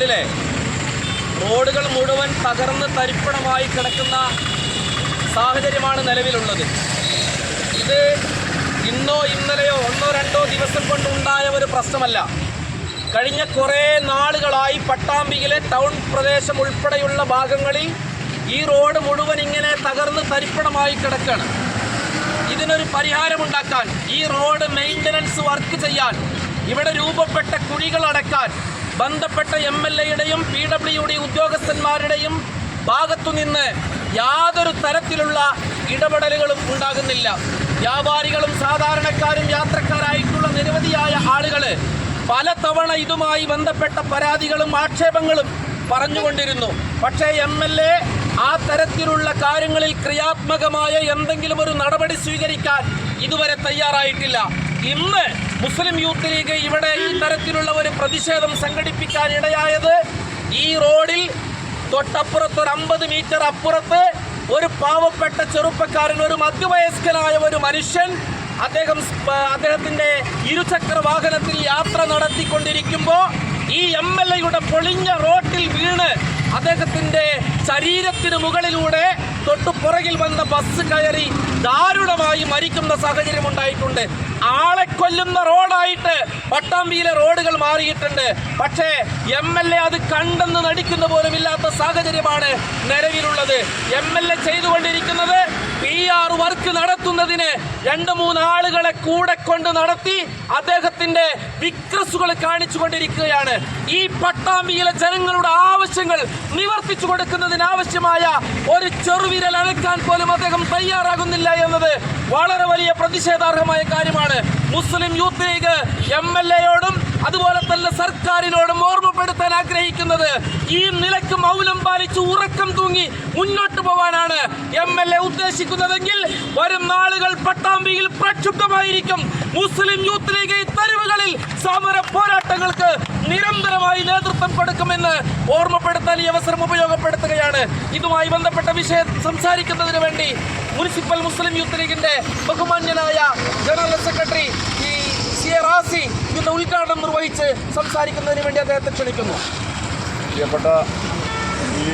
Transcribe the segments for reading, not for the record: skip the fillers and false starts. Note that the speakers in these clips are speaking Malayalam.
പ്രദേശങ്ങളിലെ റോഡുകൾ മുഴുവൻ തകർന്ന് തരിപ്പണമായി കിടക്കുന്ന സാഹചര്യമാണ് നിലവിലുള്ളത്. ഇത് ഇന്നോ ഇന്നലെയോ ഒന്നോ രണ്ടോ ദിവസം കൊണ്ടുണ്ടായ ഒരു പ്രശ്നമല്ല. കഴിഞ്ഞ കുറേ നാളുകളായി പട്ടാമ്പിയിലെ ടൗൺ പ്രദേശം ഉൾപ്പെടെയുള്ള ഭാഗങ്ങളിൽ ഈ റോഡ് മുഴുവൻ ഇങ്ങനെ തകർന്ന് തരിപ്പണമായി കിടക്കുകയാണ്. ഇതിനൊരു പരിഹാരമുണ്ടാക്കാൻ, ഈ റോഡ് മെയിൻ്റനൻസ് വർക്ക് ചെയ്യാൻ, ഇവിടെ രൂപപ്പെട്ട കുഴികൾ അടക്കാൻ ബന്ധപ്പെട്ട MLAയുടെയും PWD ഉദ്യോഗസ്ഥന്മാരുടെയും ഭാഗത്തുനിന്ന് യാതൊരു തരത്തിലുള്ള ഇടപെടലുകളും ഉണ്ടാകുന്നില്ല. വ്യാപാരികളും സാധാരണക്കാരും യാത്രക്കാരായിട്ടുള്ള നിരവധിയായ ആളുകൾ പലതവണ ഇതുമായി ബന്ധപ്പെട്ട പരാതികളും ആക്ഷേപങ്ങളും പറഞ്ഞുകൊണ്ടിരുന്നു. പക്ഷേ MLA ആ തരത്തിലുള്ള കാര്യങ്ങളിൽ ക്രിയാത്മകമായ എന്തെങ്കിലും ഒരു നടപടി സ്വീകരിക്കാൻ ഇതുവരെ തയ്യാറായിട്ടില്ല. ഇന്ന് മുസ്ലിം യൂത്ത് ലീഗ് ഇവിടെ ഈ തരത്തിലുള്ള ഒരു പ്രതിഷേധം സംഘടിപ്പിക്കാൻ ഇടയായത്, ഈ റോഡിൽ തൊട്ടപ്പുറത്ത് ഒരു 50 മീറ്റർ അപ്പുറത്ത് ഒരു പാവപ്പെട്ട ചെറുപ്പക്കാരൻ, ഒരു മധ്യവയസ്കനായ ഒരു മനുഷ്യൻ, അദ്ദേഹത്തിന്റെ ഇരുചക്ര വാഹനത്തിൽ യാത്ര നടത്തിക്കൊണ്ടിരിക്കുമ്പോൾ ഈ MLAയുടെ പൊളിഞ്ഞ റോട്ടിൽ വീണ് അദ്ദേഹത്തിന്റെ ശരീരത്തിന് മുകളിലൂടെ തൊട്ടുപുറകിൽ വന്ന ബസ് കയറി ദാരുണമായി മരിക്കുന്ന സാഹചര്യം ഉണ്ടായിട്ടുണ്ട്. ആളെ കൊല്ലുന്ന റോഡായിട്ട് പട്ടാമ്പിയിലെ റോഡുകൾ മാറിയിട്ടുണ്ട്. പക്ഷേ MLA അത് കണ്ടെന്ന് നടിക്കുന്ന പോലും ഇല്ലാത്ത സാഹചര്യമാണ് നിലവിലുള്ളത്. MLA ചെയ്തുകൊണ്ടിരിക്കുന്നത് PR വർക്ക് നടത്തുന്നതിന് 2-3 ആളുകളെ കൂടെ കൊണ്ട് നടത്തി അദ്ദേഹത്തിന്റെ വിക്രസുകൾ കാണിച്ചു കൊണ്ടിരിക്കുകയാണ്. ഈ പട്ടാമ്പിയിലെ ജനങ്ങളുടെ ആവശ്യങ്ങൾ നിവർത്തിച്ചു കൊടുക്കുന്നതിന് ആവശ്യമായ ഒരു ചെറുവിരൽ അനക്കാൻ പോലും അദ്ദേഹം തയ്യാറാകുന്നില്ല എന്നത് വളരെ വലിയ പ്രതിഷേധാർഹമായ കാര്യമാണ്. മുസ്ലിം യൂത്ത് ലീഗ് MLAയോടും അതുപോലെ തന്നെ സർക്കാരിനോടും ഓർമ്മപ്പെടുത്താൻ ആഗ്രഹിക്കുന്നത്, ഈ നിലയ്ക്ക് മൗനം പാലിച്ച് ഉറക്കം തൂങ്ങി മുന്നോട്ട് പോവാനാണ് MLA ഉദ്ദേശിക്കുന്നതെങ്കിൽ വരും നാളുകൾ പട്ടാമ്പിയിൽ പ്രക്ഷുബ്ധമായിരിക്കും. മുസ്ലിം യൂത്ത് ലീഗ് ഈ തെരുവുകളിൽ സമര പോരാട്ടങ്ങൾക്ക് നിരന്തരമായി നേതൃത്വം കൊടുക്കുമെന്ന് ഓർമ്മപ്പെടുത്താൻ ഈ അവസരം ഉപയോഗപ്പെടുത്തുകയാണ്. ഇതുമായി ബന്ധപ്പെട്ട വിഷയം സംസാരിക്കുന്നതിന് വേണ്ടി മുനിസിപ്പൽ മുസ്ലിം യൂത്ത് ലീഗിന്റെ ബഹുമാന്യനായ ജനറൽ സെക്രട്ടറി റാസി ഇതിന്റെ ഉദ്ഘാടനം നിർവഹിച്ച് സംസാരിക്കുന്നതിന് വേണ്ടി അദ്ദേഹത്തെ ക്ഷണിക്കുന്നു. പ്രിയപ്പെട്ട ഈ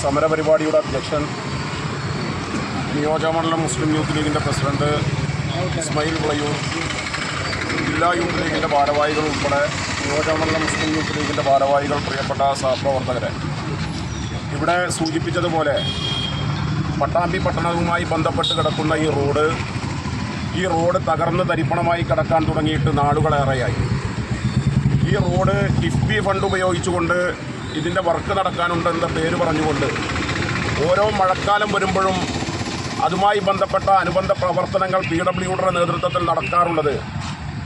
സമരപരിപാടിയുടെ അധ്യക്ഷൻ, നിയോജകമണ്ഡലം മുസ്ലിം യൂത്ത് ലീഗിൻ്റെ പ്രസിഡന്റ് ഇസ്മായിൽ വിളയൂർ, ജില്ലാ യൂത്ത് ലീഗിൻ്റെ ഭാരവാഹികൾ ഉൾപ്പെടെ നിയോജകമണ്ഡലം മുസ്ലിം യൂത്ത് ലീഗിൻ്റെ ഭാരവാഹികൾ, പ്രിയപ്പെട്ട സഹപ്രവർത്തകരെ, ഇവിടെ സൂചിപ്പിച്ചതുപോലെ പട്ടാമ്പി പട്ടണവുമായി ബന്ധപ്പെട്ട് കിടക്കുന്ന ഈ റോഡ് തകർന്ന് തരിപ്പണമായി കിടക്കാൻ തുടങ്ങിയിട്ട് നാളുകളേറെയായി. ഈ റോഡ് കിഫ്ബി ഫണ്ട് ഉപയോഗിച്ചുകൊണ്ട് ഇതിൻ്റെ വർക്ക് നടക്കാനുണ്ടെന്ന പേര് പറഞ്ഞുകൊണ്ട് ഓരോ മഴക്കാലം വരുമ്പോഴും അതുമായി ബന്ധപ്പെട്ട അനുബന്ധ പ്രവർത്തനങ്ങൾ PWDയുടെ നേതൃത്വത്തിൽ നടക്കാറുള്ളത്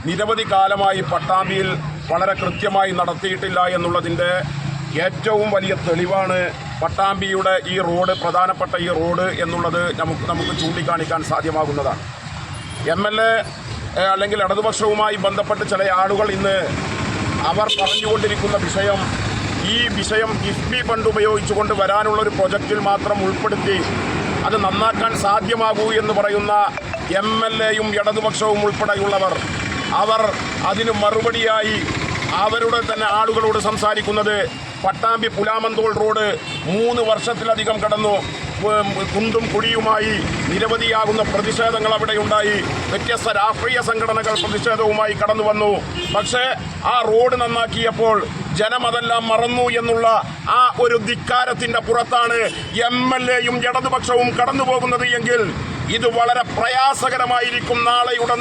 നിരവധി കാലമായി പട്ടാമ്പിയിൽ വളരെ കൃത്യമായി നടത്തിയിട്ടില്ല എന്നുള്ളതിൻ്റെ ഏറ്റവും വലിയ തെളിവാണ് പട്ടാമ്പിയുടെ ഈ റോഡ്, പ്രധാനപ്പെട്ട ഈ റോഡ് എന്നുള്ളത് നമുക്ക് ചൂണ്ടിക്കാണിക്കാൻ സാധ്യമാകുന്നതാണ്. MLA അല്ലെങ്കിൽ ഇടതുപക്ഷവുമായി ബന്ധപ്പെട്ട് ചില ആളുകൾ ഇന്ന് അവർ പറഞ്ഞുകൊണ്ടിരിക്കുന്ന ഈ വിഷയം കിഫ്ബി ഫണ്ട് ഉപയോഗിച്ചുകൊണ്ട് വരാനുള്ളൊരു പ്രൊജക്റ്റിൽ മാത്രം ഉൾപ്പെടുത്തി അത് നന്നാക്കാൻ സാധ്യമാകൂ എന്ന് പറയുന്ന MLAയും ഇടതുപക്ഷവും ഉൾപ്പെടെയുള്ളവർ, അവർ അതിന് മറുപടിയായി അവരുടെ തന്നെ ആളുകളോട് സംസാരിക്കുന്നത്, പട്ടാമ്പി പുലാമന്തോൾ റോഡ് 3 വർഷത്തിലധികം കടന്നു, കുണ്ടും കുഴിയുമായി നിരവധിയാകുന്ന പ്രതിഷേധങ്ങൾ അവിടെ ഉണ്ടായി. വ്യത്യസ്ത രാഷ്ട്രീയ സംഘടനകൾ പ്രതിഷേധവുമായി കടന്നു വന്നു. പക്ഷേ ആ റോഡ് നന്നാക്കിയപ്പോൾ ജനം അതെല്ലാം മറന്നു എന്നുള്ള ആ ഒരു ധിക്കാരത്തിൻ്റെ പുറത്താണ് MLAയും ഇടതുപക്ഷവും കടന്നു പോകുന്നത് എങ്കിൽ ഇത് വളരെ പ്രയാസകരമായിരിക്കും നാളെയുടെ